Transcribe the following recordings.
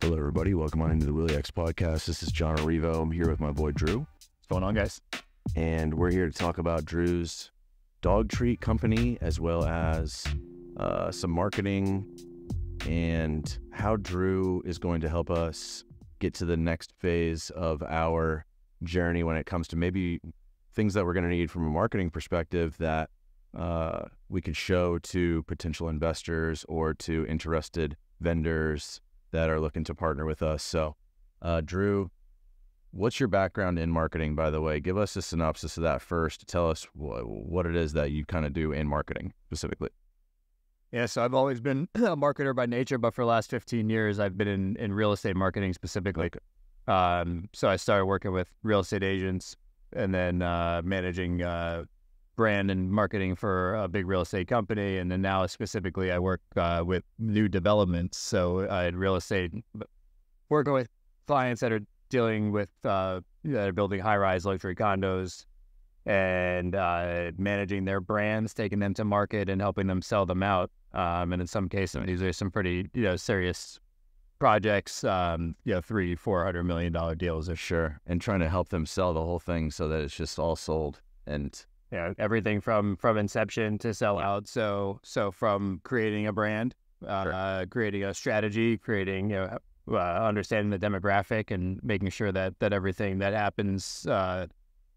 Hello, everybody. Welcome on into the WILLY podcast. This is John Arrivo. I'm here with my boy, Drew. What's going on, guys? And we're here to talk about Drew's dog treat company, as well as some marketing and how Drew is going to help us get to the next phase of our journey when it comes to maybe things that we're going to need from a marketing perspective that we could show to potential investors or to interested vendors that are looking to partner with us. So, Drew, what's your background in marketing, by the way? Give us a synopsis of that first. Tell us what it is that you kind of do in marketing specifically. Yeah, so I've always been a marketer by nature, but for the last 15 years, I've been in real estate marketing specifically. Okay. So I started working with real estate agents and then managing brand and marketing for a big real estate company. And then now specifically I work with new developments. So I had real estate, working with clients that are dealing with, that are building high-rise luxury condos and managing their brands, taking them to market and helping them sell them out. And in some cases, these are some pretty, serious projects, $300-400 million deals. Sure. And trying to help them sell the whole thing so that it's just all sold. And everything from inception to sell out. So from creating a brand, creating a strategy, creating, understanding the demographic and making sure that everything that happens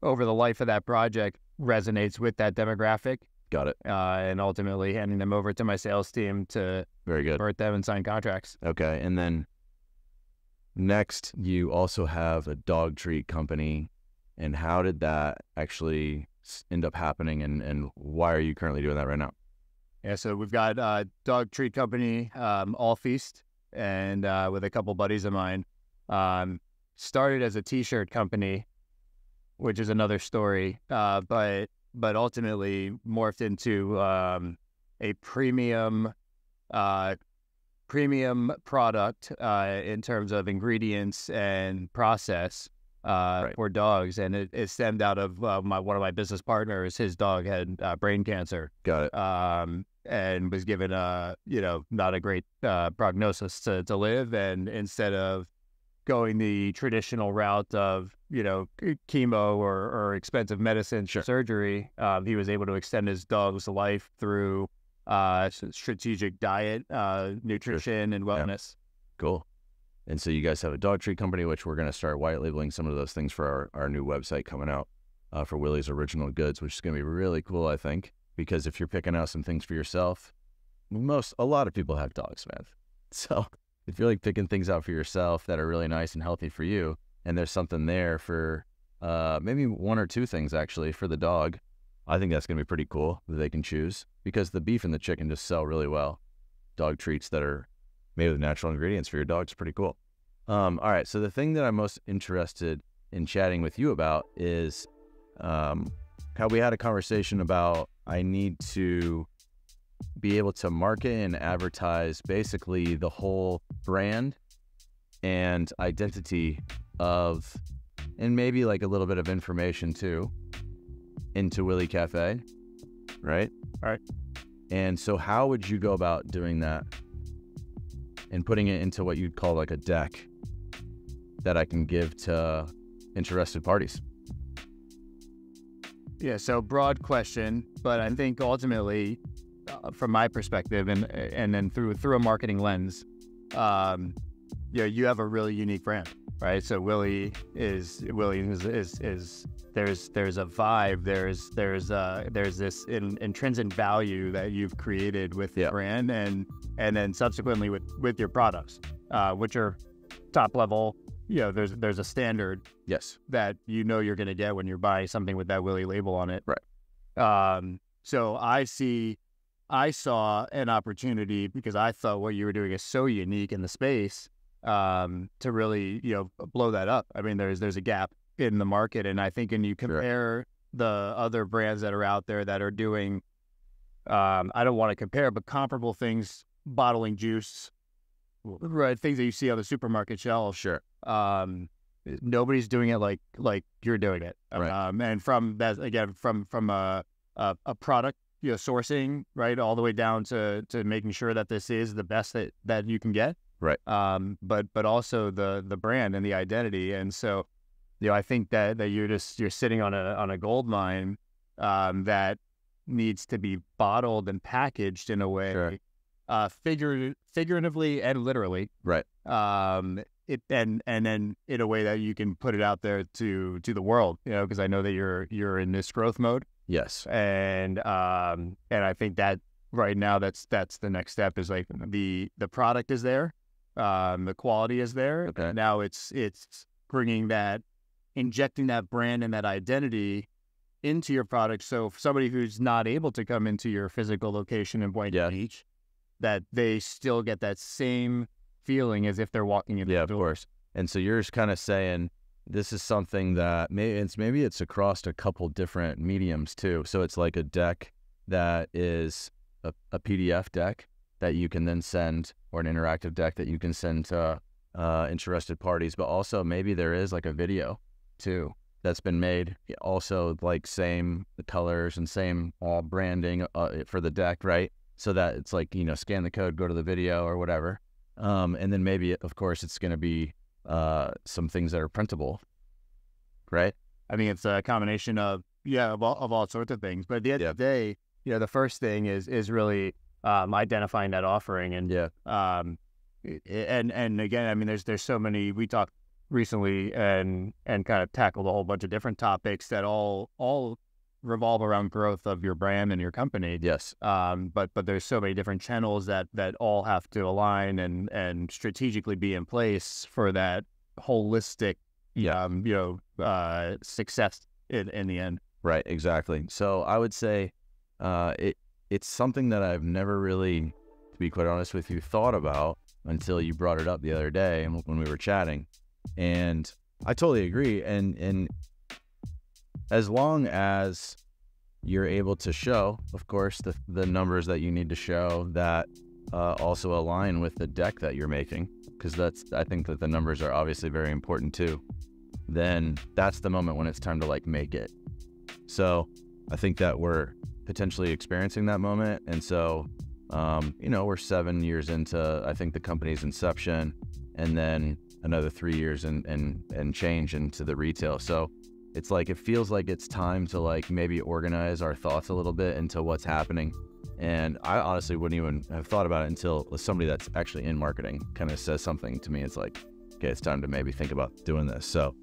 over the life of that project resonates with that demographic. Got it. And ultimately handing them over to my sales team to convert them and sign contracts. Okay. And then next, you also have a dog treat company. And how did that actually end up happening, and why are you currently doing that right now? Yeah, so we've got a dog treat company, Allfeast, and with a couple buddies of mine. Started as a t-shirt company, which is another story, but ultimately morphed into a premium product in terms of ingredients and process. For dogs, and it stemmed out of one of my business partners. His dog had brain cancer. Got it. And was given not a great prognosis to live. And instead of going the traditional route of chemo or expensive medicine, surgery, he was able to extend his dog's life through strategic diet, nutrition, and wellness. Yeah. Cool. And so you guys have a dog treat company, which we're going to start white labeling some of those things for our new website coming out for Willy's Original Goods, which is going to be really cool, I think, because if you're picking out some things for yourself, a lot of people have dogs, man. So if you're like picking things out for yourself that are really nice and healthy for you, and there's something there for maybe one or two things actually for the dog, I think that's going to be pretty cool that they can choose, because the beef and the chicken just sell really well. Dog treats that are made with natural ingredients for your dog is pretty cool. All right, so the thing that I'm most interested in chatting with you about is how we had a conversation about I need to be able to market and advertise basically the whole brand and identity of, and maybe like a little bit of information too, into Willy Cafe, right? All right. And so how would you go about doing that and putting it into what you'd call like a deck that I can give to interested parties? Yeah, so broad question, but I think ultimately, from my perspective, and then through a marketing lens, you have a really unique brand, right? So Willy is there's a vibe, there's this intrinsic value that you've created with the brand, and then subsequently with your products, which are top level. There's a standard that you're going to get when you're buying something with that Willy label on it. Right. So I saw an opportunity, because I thought what you were doing is so unique in the space, to really, blow that up. I mean, there's a gap in the market, and I think when you compare the other brands that are out there that are doing, I don't want to compare, but comparable things, bottling juice, right? Things that you see on the supermarket shelf. Sure. Nobody's doing it like you're doing it. Right. And from that, again, from a product, sourcing, right, all the way down to making sure that this is the best that you can get. Right. But also the brand and the identity. And so, I think that you're sitting on a gold mine that needs to be bottled and packaged in a way, Sure. Figuratively and literally. Right. And then in a way that you can put it out there to the world, because I know that you're in this growth mode. Yes. And I think that right now that's the next step, is like the product is there, the quality is there. Okay. Now it's injecting that brand and that identity into your product. So for somebody who's not able to come into your physical location in Boynton Beach, that they still get that same feeling as if they're walking in the door. Of course. And so you're just kind of saying this is something that maybe it's across a couple different mediums too. So it's like a deck that is a PDF deck that you can then send, or an interactive deck that you can send to interested parties. But also maybe there is like a video too that's been made, also like same colors and same branding for the deck, right? So that it's like, scan the code, go to the video or whatever. And then maybe, of course, it's going to be some things that are printable, right? I think it's a combination of all sorts of things. But at the end of the day, the first thing is really identifying that offering. And and again, I mean, there's so many. We talked recently and kind of tackled a whole bunch of different topics that all revolve around growth of your brand and your company. Yes. But there's so many different channels that all have to align and strategically be in place for that holistic, success in the end. Right. Exactly. So I would say it's something that I've never really, to be quite honest with you, thought about until you brought it up the other day when we were chatting. And I totally agree. And as long as you're able to show, of course, the numbers that you need to show that also align with the deck that you're making, because I think that the numbers are obviously very important too, then that's the moment when it's time to like make it. So I think that we're potentially experiencing that moment. And so, we're 7 years into, I think, the company's inception, and then another 3 years and change into the retail. So it's like, it feels like it's time to like maybe organize our thoughts a little bit into what's happening. And I honestly wouldn't even have thought about it until somebody that's actually in marketing kind of says something to me. It's like, okay, it's time to maybe think about doing this. So,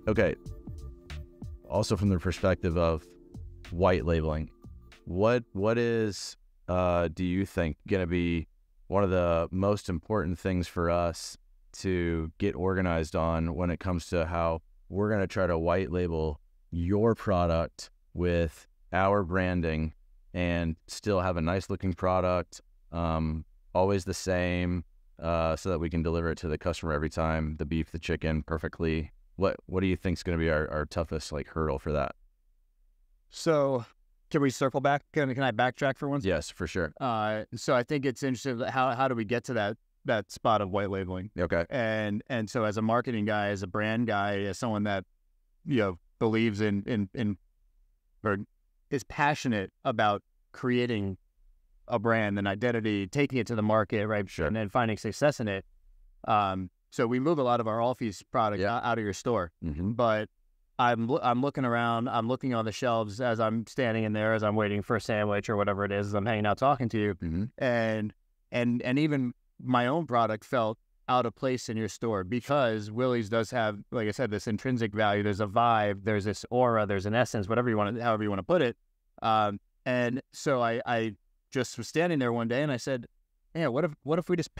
okay. Also from the perspective of white labeling, what is, do you think going to be one of the most important things for us to get organized on when it comes to how we're going to try to white label your product with our branding and still have a nice looking product, always the same, so that we can deliver it to the customer every time, the beef, the chicken, perfectly. What do you think is going to be our toughest like hurdle for that? So can we circle back? Can I backtrack for one second? Yes, for sure. So I think it's interesting, how do we get to that spot of white labeling? Okay. And so as a marketing guy, as a brand guy, as someone that, believes in or is passionate about creating a brand and identity, taking it to the market, right? Sure. And then finding success in it. So we move a lot of our Allfeast product out of your store, but I'm looking around, I'm looking on the shelves as I'm standing in there, as I'm waiting for a sandwich or whatever it is, as I'm hanging out talking to you, and even my own product felt out of place in your store, because Willy's does have, like I said, this intrinsic value. There's a vibe, there's this aura, there's an essence, however you want to put it. And so I just was standing there one day and I said, yeah, what if we just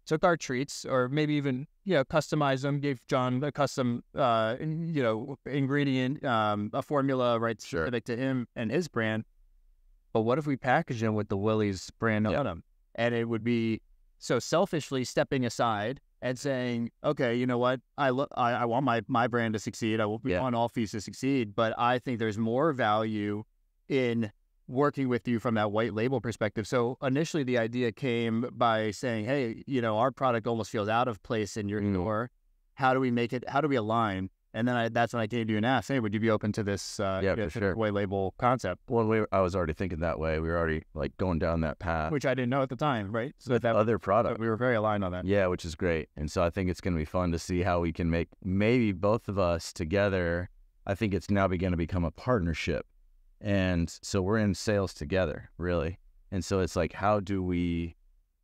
took our treats, or maybe even, customize them, gave John a custom, ingredient, a formula, right, specific to him and his brand. But what if we package them with the Willy's brand on them? And it would be so selfishly stepping aside and saying, okay, you know what? I want my brand to succeed. I want Allfeast to succeed, but I think there's more value in working with you from that white label perspective. So initially the idea came by saying, hey, our product almost feels out of place in your store. How do we make it? How do we align? And then that's when I came to you and asked, hey, would you be open to this for sure. white label concept? Well, I was already thinking that way. We were already like going down that path. Which I didn't know at the time, right? So that other product. But we were very aligned on that. Yeah, which is great. And so I think it's going to be fun to see how we can make maybe both of us together. I think it's now going to become a partnership. And so we're in sales together, really. And so it's like, how do we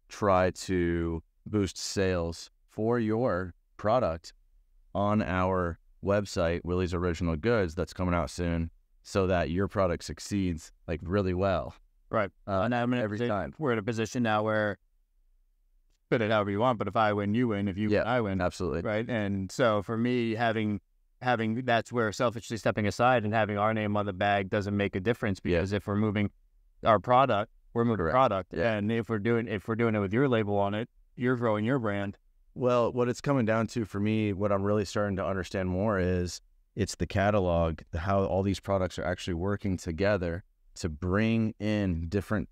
try to boost sales for your product on our website, Willy's Original Goods, that's coming out soon, so that your product succeeds like really well. Right. And I'm every time we're in a position now where spit it however you want, but if I win, you win. If you win, I win. Absolutely. Right. And so for me, having that's where selfishly stepping aside and having our name on the bag doesn't make a difference, because if we're moving our product, we're moving product. Yeah. And if we're doing it with your label on it, you're growing your brand. Well, what it's coming down to for me, what I'm really starting to understand more is it's the catalog, how all these products are actually working together to bring in different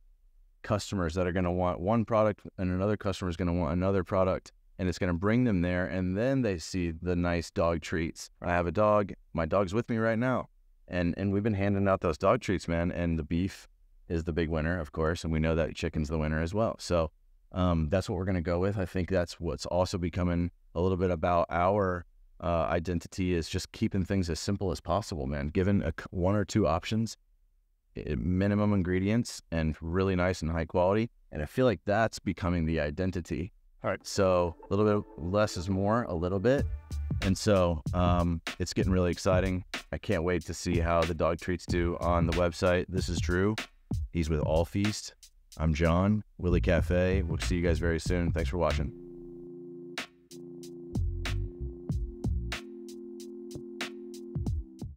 customers that are going to want one product and another customer is going to want another product, and it's going to bring them there, and then they see the nice dog treats. I have a dog. My dog's with me right now, and we've been handing out those dog treats, man, and the beef is the big winner, of course, and we know that chicken's the winner as well. So that's what we're going to go with. I think that's what's also becoming a little bit about our identity, is just keeping things as simple as possible, man. Given one or two options, minimum ingredients, and really nice and high quality. And I feel like that's becoming the identity. All right. So a little bit less is more, a little bit. And so it's getting really exciting. I can't wait to see how the dog treats do on the website. This is Drew. He's with Allfeast. I'm John, Willy Cafe. We'll see you guys very soon. Thanks for watching.